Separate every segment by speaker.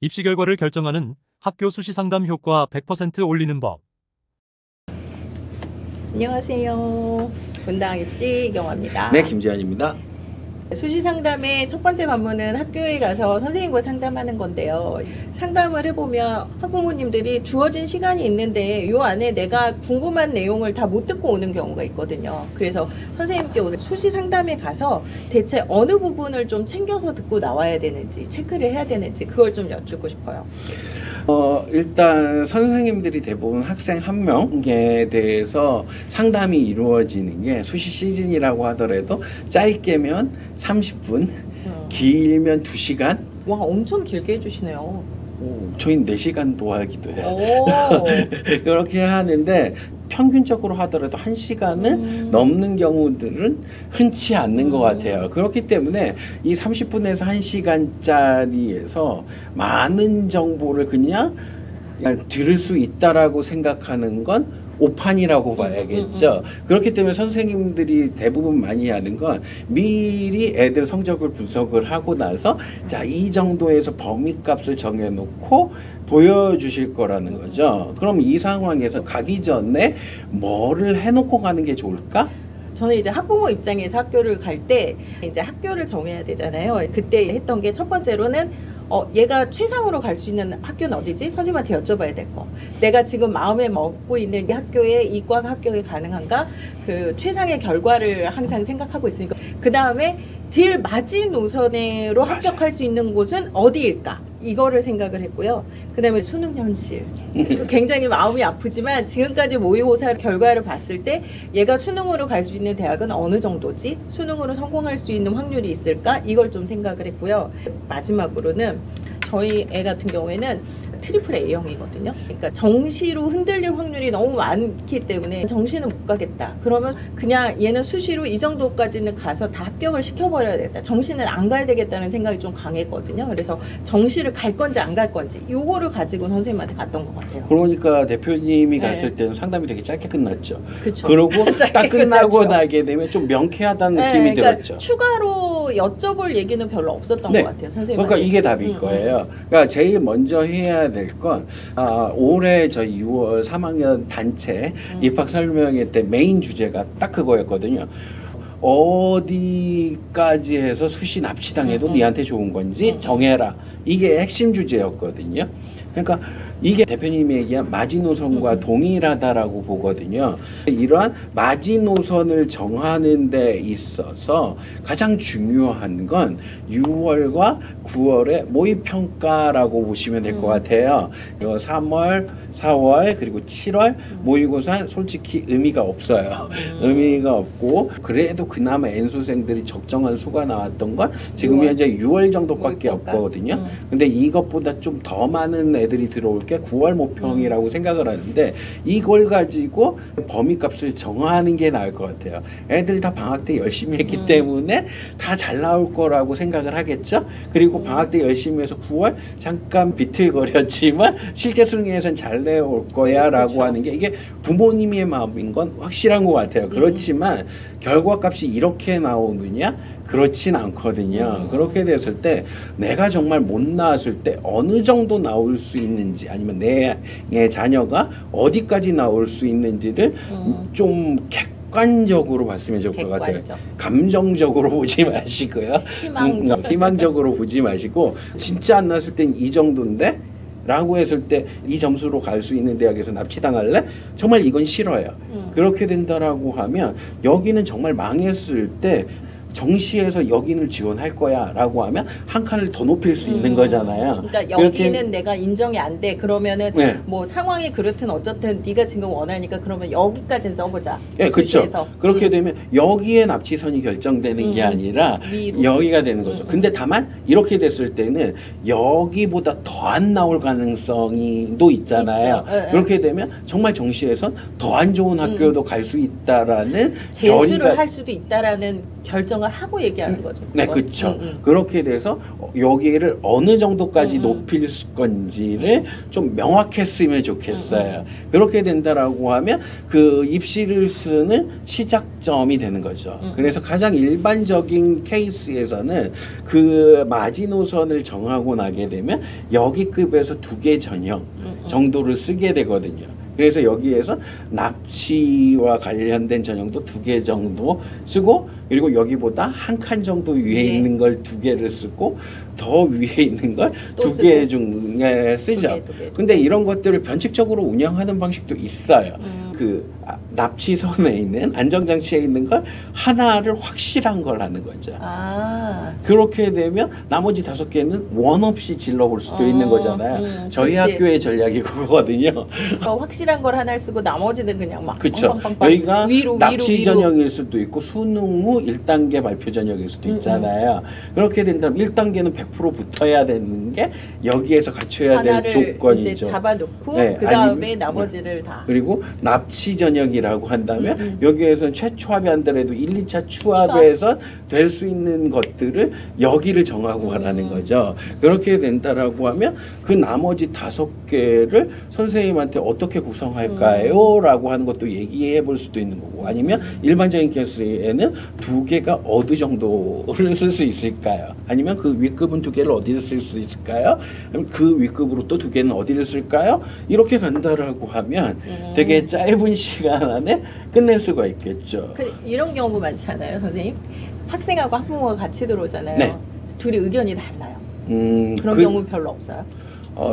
Speaker 1: 입시 결과를 결정하는 학교 수시 상담 효과 100% 올리는 법.
Speaker 2: 안녕하세요. 분당 입시 이경화입니다.
Speaker 3: 네, 김지현입니다.
Speaker 2: 수시 상담의 첫 번째 관문은 학교에 가서 선생님과 상담하는 건데요. 상담을 해보면 학부모님들이 주어진 시간이 있는데 이 안에 내가 궁금한 내용을 다 못 듣고 오는 경우가 있거든요. 그래서 선생님께 오늘 수시 상담에 가서 대체 어느 부분을 좀 챙겨서 듣고 나와야 되는지 체크를 해야 되는지 그걸 좀 여쭙고 싶어요.
Speaker 3: 일단 선생님들이 대부분 학생 한 명에 대해서 상담이 이루어지는 게 수시 시즌이라고 하더라도 짧게면 30분, 길면 2시간.
Speaker 2: 와, 엄청 길게 해주시네요.
Speaker 3: 저희는 4시간도 하기도 해요.
Speaker 2: 오.
Speaker 3: 그렇게 하는데 평균적으로 하더라도 1시간을 넘는 경우들은 흔치 않는 것 같아요. 그렇기 때문에 이 30분에서 1시간짜리에서 많은 정보를 그냥 들을 수 있다라고 생각하는 건 오판이라고 봐야겠죠. 그렇기 때문에 선생님들이 대부분 많이 하는 건 미리 애들 성적을 분석을 하고 나서 자, 이 정도에서 범위값을 정해놓고 보여주실 거라는 거죠. 그럼 이 상황에서 가기 전에 뭐를 해놓고 가는 게 좋을까?
Speaker 2: 저는 이제 학부모 입장에서 학교를 갈 때 이제 학교를 정해야 되잖아요. 그때 했던 게 첫 번째로는 얘가 최상으로 갈 수 있는 학교는 어디지? 선생님한테 여쭤봐야 될 거. 내가 지금 마음에 먹고 있는 이 학교에 이과 합격이 가능한가? 그 최상의 결과를 항상 생각하고 있으니까 그 다음에 제일 마지노선으로 합격할 수 있는 곳은 어디일까? 이거를 생각을 했고요. 그 다음에 수능 현실. 굉장히 마음이 아프지만 지금까지 모의고사 결과를 봤을 때 얘가 수능으로 갈 수 있는 대학은 어느 정도지? 수능으로 성공할 수 있는 확률이 있을까? 이걸 좀 생각을 했고요. 마지막으로는 저희 애 같은 경우에는 트리플 A형이거든요. 그러니까 정시로 흔들릴 확률이 너무 많기 때문에 정시는 못 가겠다. 그러면 그냥 얘는 수시로 이 정도까지는 가서 다 합격을 시켜버려야 되겠다. 정시는 안 가야 되겠다는 생각이 좀 강했거든요. 그래서 정시를 갈 건지 안 갈 건지 요거를 가지고 선생님한테 갔던 것 같아요.
Speaker 3: 그러니까 대표님이
Speaker 2: 네.
Speaker 3: 갔을 때는 상담이 되게 짧게 끝났죠.
Speaker 2: 그쵸.
Speaker 3: 그러고
Speaker 2: 짧게
Speaker 3: 딱 끝나고
Speaker 2: 끝났죠.
Speaker 3: 나게 되면 좀 명쾌하다는 느낌이
Speaker 2: 그러니까
Speaker 3: 들었죠.
Speaker 2: 추가로 여쭤볼 얘기는 별로 없었던
Speaker 3: 네.
Speaker 2: 것 같아요. 선생님.
Speaker 3: 그러니까 이게 답일 거예요. 그러니까 제일 먼저 해야 될 건 올해 저희 6월 3학년 단체 입학 설명회 때 메인 주제가 딱 그거였거든요. 어디까지 해서 수시 납치당해도 니한테 좋은 건지 정해라. 이게 핵심 주제였거든요. 그러니까 이게 대표님이 얘기한 마지노선과 동일하다라고 보거든요. 이러한 마지노선을 정하는 데 있어서 가장 중요한 건 6월과 9월의 모의평가라고 보시면 될 것 같아요. 3월, 4월 그리고 7월 모의고사 솔직히 의미가 없어요. 의미가 없고 그래도 그나마 N수생들이 적정한 수가 나왔던 건 지금
Speaker 2: 6월.
Speaker 3: 현재 6월 정도밖에
Speaker 2: 모의평가?
Speaker 3: 없거든요. 근데 이것보다 좀 더 많은 애들이 들어올 게 9월 모평이라고 생각을 하는데 이걸 가지고 범위값을 정하는 게 나을 것 같아요. 애들이 다 방학 때 열심히 했기 때문에 다 잘 나올 거라고 생각을 하겠죠. 그리고 방학 때 열심히 해서 9월 잠깐 비틀거렸지만 실제 수능에선 잘 내올 거야 라고
Speaker 2: 그렇죠.
Speaker 3: 하는 게 이게 부모님의 마음인 건 확실한 것 같아요. 그렇지만 결과값이 이렇게 나오느냐? 그렇진 않거든요. 그렇게 됐을 때 내가 정말 못 나왔을 때 어느 정도 나올 수 있는지 아니면 내 자녀가 어디까지 나올 수 있는지를 좀 객관적으로 봤으면 좋을 것 같아요.
Speaker 2: 객관적.
Speaker 3: 감정적으로 보지 마시고요. 희망적으로 보지 마시고 진짜 안 나왔을 땐 이 정도인데? 라고 했을 때 이 점수로 갈 수 있는 대학에서 납치당할래? 정말 이건 싫어요. 그렇게 된다라고 하면 여기는 정말 망했을 때 정시에서 여기를 지원할 거야 라고 하면 한 칸을 더 높일 수 있는 거잖아요.
Speaker 2: 그러니까
Speaker 3: 그렇게
Speaker 2: 여기는 내가 인정이 안 돼. 그러면은
Speaker 3: 네.
Speaker 2: 뭐 상황이 그렇든 어쨌든 네가 지금 원하니까 그러면 여기까지는 써보자.
Speaker 3: 예, 그렇죠.
Speaker 2: 수시에서.
Speaker 3: 그렇게 되면 여기에 납치선이 결정되는 게 아니라
Speaker 2: 위로.
Speaker 3: 여기가 되는 거죠. 근데 다만 이렇게 됐을 때는 여기보다 더 안 나올 가능성이도 있잖아요.
Speaker 2: 있죠. 예, 예.
Speaker 3: 그렇게 되면 정말 정시에선 더 안 좋은 학교도 갈 수 있다라는
Speaker 2: 재수를
Speaker 3: 결의가
Speaker 2: 할 수도 있다라는 결정을 하고 얘기하는 거죠.
Speaker 3: 네,
Speaker 2: 그건.
Speaker 3: 그렇죠. 그렇게 돼서 여기를 어느 정도까지 높일 건지를 좀 명확했으면 좋겠어요. 그렇게 된다라고 하면 그 입시를 쓰는 시작점이 되는 거죠. 그래서 가장 일반적인 케이스에서는 그 마지노선을 정하고 나게 되면 여기 급에서 2개 전형 정도를 쓰게 되거든요. 그래서 여기에서 납치와 관련된 전형도 2개 정도 쓰고, 그리고 여기보다 한 칸 정도 위에
Speaker 2: 네.
Speaker 3: 있는 걸 2개를 쓰고 더 위에 있는 걸
Speaker 2: 또
Speaker 3: 2개
Speaker 2: 쓰고.
Speaker 3: 중에 쓰죠.
Speaker 2: 두 개.
Speaker 3: 근데 이런 것들을 변칙적으로 운영하는 방식도 있어요. 그 납치선에 있는 안정장치에 있는 걸 하나를 확실한 걸 하는 거죠.
Speaker 2: 아,
Speaker 3: 그렇게 되면 나머지 5개는 원 없이 질러볼 수도 있는 거잖아요. 저희
Speaker 2: 그치.
Speaker 3: 학교의 전략이 그거거든요.
Speaker 2: 확실한 걸 하나 쓰고 나머지는 그냥 막
Speaker 3: 그렇죠.
Speaker 2: 빵빵빵빵
Speaker 3: 여기가
Speaker 2: 위로,
Speaker 3: 납치
Speaker 2: 위로.
Speaker 3: 전형일 수도 있고 수능 후 1단계 발표 전형일 수도 있잖아요. 그렇게 된다면 1단계는 100% 붙어야 되는 게 여기에서 갖춰야 될
Speaker 2: 하나를
Speaker 3: 조건이죠.
Speaker 2: 이제 잡아놓고
Speaker 3: 네,
Speaker 2: 그 다음에
Speaker 3: 아니면-
Speaker 2: 나머지를 다.
Speaker 3: 그리고 납치 전형이라고 한다면 여기에서는 최초합이 안 되더라도 1, 2차 추합에서 될 수 있는 것들을 여기를 정하고 가라는 거죠. 그렇게 된다라고 하면 그 나머지 5개를 선생님한테 어떻게 구성할까요? 라고 하는 것도 얘기해 볼 수도 있는 거고, 아니면 일반적인 케이스에는 2개가 어느 정도를 쓸 수 있을까요? 아니면 그 윗급은 2개를 어디를 쓸 수 있을까요? 아니면 그 윗급으로 또 2개는 어디를 쓸까요? 이렇게 간다라고 하면 되게 짧은 시간 안에 끝낼 수가 있겠죠.
Speaker 2: 이런 경우 많잖아요, 선생님. 학생하고 학부모가 같이 들어오잖아요.
Speaker 3: 네.
Speaker 2: 둘이 의견이 달라요. 그런
Speaker 3: 그-
Speaker 2: 경우 별로 없어요.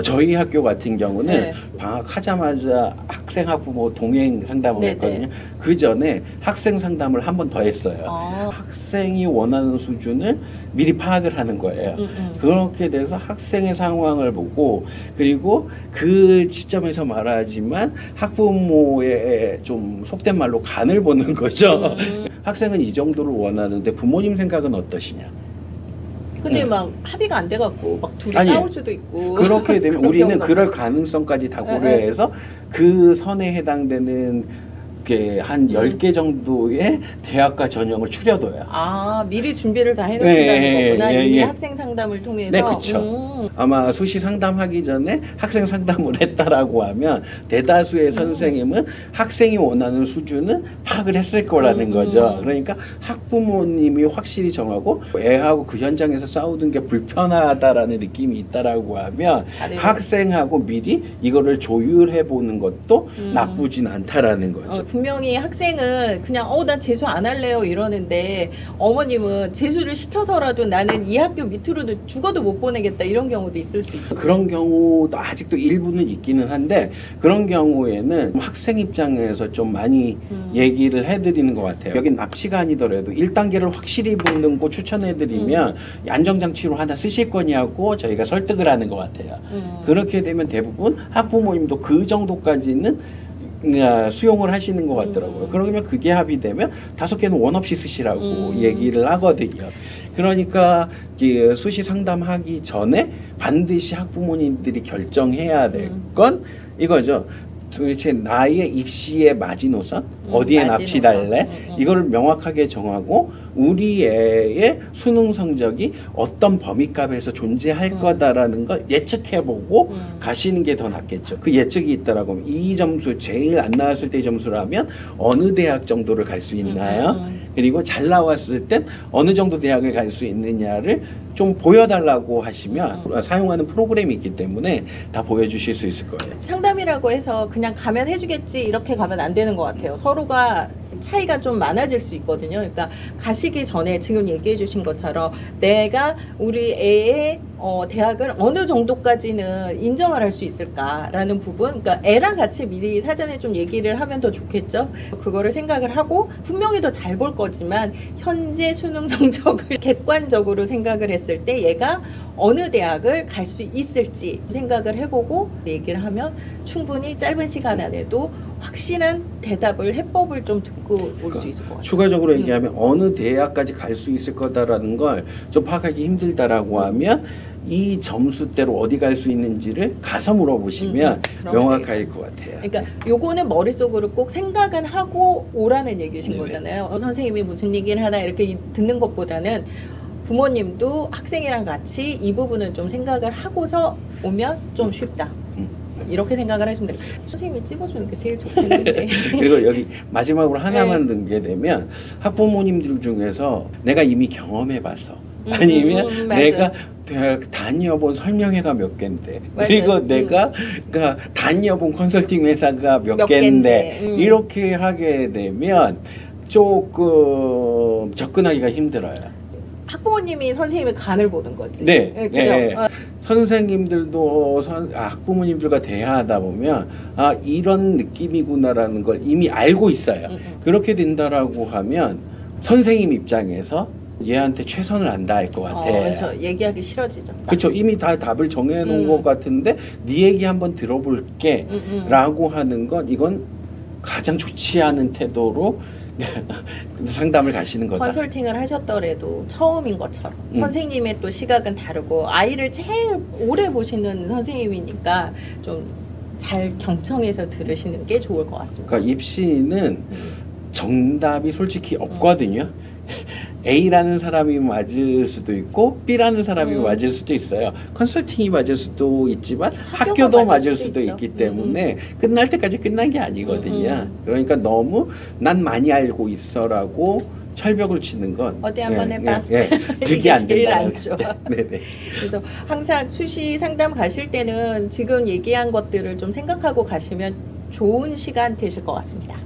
Speaker 3: 저희 학교 같은 경우는
Speaker 2: 네.
Speaker 3: 방학하자마자 학생 학부모 동행 상담을
Speaker 2: 네,
Speaker 3: 했거든요. 그 전에 학생 상담을 한 번 더 했어요.
Speaker 2: 아.
Speaker 3: 학생이 원하는 수준을 미리 파악을 하는 거예요. 그렇게 돼서 학생의 상황을 보고, 그리고 그 시점에서 말하지만 학부모의 좀 속된 말로 간을 보는 거죠. 학생은 이 정도를 원하는데 부모님 생각은 어떠시냐.
Speaker 2: 근데 막 합의가 안 돼갖고 막 둘이
Speaker 3: 아니에요.
Speaker 2: 싸울 수도 있고.
Speaker 3: 그렇게 되면
Speaker 2: 그런
Speaker 3: 우리는
Speaker 2: 경우가
Speaker 3: 그럴
Speaker 2: 많아요.
Speaker 3: 가능성까지 다 고려해서 그 선에 해당되는 게 한 10개 정도의 대학과 전형을 추려둬요.
Speaker 2: 아, 미리 준비를 다 해놓는다는
Speaker 3: 네,
Speaker 2: 거구나.
Speaker 3: 예,
Speaker 2: 이미
Speaker 3: 예.
Speaker 2: 학생 상담을 통해서.
Speaker 3: 네, 그쵸. 아마 수시 상담하기 전에 학생 상담을 했다라고 하면 대다수의 선생님은 학생이 원하는 수준은 파악을 했을 거라는 거죠. 그러니까 학부모님이 확실히 정하고 애하고 그 현장에서 싸우는 게 불편하다라는 느낌이 있다라고 하면
Speaker 2: 잘해요.
Speaker 3: 학생하고 미리 이거를 조율해 보는 것도 나쁘진 않다라는 거죠.
Speaker 2: 분명히 학생은 그냥 나 재수 안 할래요 이러는데 어머님은 재수를 시켜서라도 나는 이 학교 밑으로는 죽어도 못 보내겠다 이런 경우도 있을 수 있죠.
Speaker 3: 그런 경우도 아직도 일부는 있기는 한데, 그런 경우에는 학생 입장에서 좀 많이 얘기를 해드리는 것 같아요. 여긴 납치가 아니더라도 1단계를 확실히 붙는 거 추천해드리면 안정장치로 하나 쓰실 거냐고 저희가 설득을 하는 것 같아요. 그렇게 되면 대부분 학부모님도 그 정도까지는 수용을 하시는 것 같더라고요. 그러면 그게 합의되면 5개는 원 없이 쓰시라고 얘기를 하거든요. 그러니까 이 수시 상담하기 전에 반드시 학부모님들이 결정해야 될 건 이거죠. 도대체 나의 입시의 마지노선 어디에
Speaker 2: 마지노선.
Speaker 3: 납치달래 이걸 명확하게 정하고 우리 애의 수능 성적이 어떤 범위값에서 존재할 거다라는 걸 예측해보고 가시는 게 더 낫겠죠. 그 예측이 있다라고 하면 이 점수 제일 안 나왔을 때 점수라면 어느 대학 정도를 갈 수 있나요? 그리고 잘 나왔을 땐 어느 정도 대학을 갈 수 있느냐를 좀 보여달라고 하시면 사용하는 프로그램이 있기 때문에 다 보여주실 수 있을 거예요.
Speaker 2: 상담이라고 해서 그냥 가면 해주겠지 이렇게 가면 안 되는 것 같아요. 서로가 차이가 좀 많아질 수 있거든요. 그러니까 가시기 전에 지금 얘기해 주신 것처럼 내가 우리 애의 대학을 어느 정도까지는 인정을 할 수 있을까라는 부분, 그러니까 애랑 같이 미리 사전에 좀 얘기를 하면 더 좋겠죠. 그거를 생각을 하고 분명히 더 잘 볼 거지만 현재 수능 성적을 객관적으로 생각을 했을 때 얘가 어느 대학을 갈 수 있을지 생각을 해보고 얘기를 하면 충분히 짧은 시간 안에도 확실한 대답을 해법을 좀 듣고 올 수 있을 것 같아요.
Speaker 3: 추가적으로 얘기하면 어느 대학까지 갈 수 있을 거다라는 걸 좀 파악하기 힘들다라고 하면 이 점수대로 어디 갈 수 있는지를 가서 물어보시면
Speaker 2: 그러면
Speaker 3: 명확할 것 같아요.
Speaker 2: 그러니까 요거는 머릿속으로 꼭 생각은 하고 오라는 얘기신
Speaker 3: 네네.
Speaker 2: 거잖아요. 선생님이 무슨 얘기를 하나 이렇게 듣는 것보다는 부모님도 학생이랑 같이 이 부분을 좀 생각을 하고서 오면 좀 쉽다. 이렇게 생각을 하시면 돼요. 선생님이 찝어주는 게 제일 좋겠는데.
Speaker 3: 그리고 여기 마지막으로 하나만
Speaker 2: 네.
Speaker 3: 넣게 되면 학부모님들 중에서 내가 이미 경험해봐서 아니면
Speaker 2: 맞아.
Speaker 3: 내가 대학 다녀본 설명회가 몇 개인데
Speaker 2: 맞아요.
Speaker 3: 그리고 내가 그러니까 다녀본 컨설팅 회사가 몇
Speaker 2: 몇
Speaker 3: 개인데
Speaker 2: 개인데.
Speaker 3: 이렇게 하게 되면 조금 접근하기가 힘들어요.
Speaker 2: 학부모님이 선생님의 간을 보는 거지.
Speaker 3: 네,
Speaker 2: 그죠?
Speaker 3: 네.
Speaker 2: 어,
Speaker 3: 선생님들도 학부모님들과 대화하다 보면 아 이런 느낌이구나라는 걸 이미 알고 있어요. 그렇게 된다라고 하면 선생님 입장에서 얘한테 최선을 안 다할 것 같아.
Speaker 2: 그렇죠. 얘기하기 싫어지죠.
Speaker 3: 그렇죠. 이미 다 답을 정해놓은 것 같은데 네 얘기 한번 들어볼게 라고 하는 건 이건 가장 좋지 않은 태도로 상담을 가시는 거다.
Speaker 2: 컨설팅을 하셨더라도 처음인 것처럼 선생님의 또 시각은 다르고 아이를 제일 오래 보시는 선생님이니까 좀 잘 경청해서 들으시는 게 좋을 것 같습니다.
Speaker 3: 그러니까 입시는 정답이 솔직히 없거든요. A라는 사람이 맞을 수도 있고 B라는 사람이 맞을 수도 있어요. 컨설팅이 맞을 수도 있지만 학교도 맞을 수도
Speaker 2: 있죠.
Speaker 3: 있기 때문에 끝날 때까지 끝난 게 아니거든요. 그러니까 너무 난 많이 알고 있어라고 철벽을 치는 건
Speaker 2: 어디 한번 해봐.
Speaker 3: 그게
Speaker 2: 이게
Speaker 3: 안
Speaker 2: 제일
Speaker 3: 된다.
Speaker 2: 안 좋아.
Speaker 3: 네네.
Speaker 2: 그래서 항상 수시 상담 가실 때는 지금 얘기한 것들을 좀 생각하고 가시면 좋은 시간 되실 것 같습니다.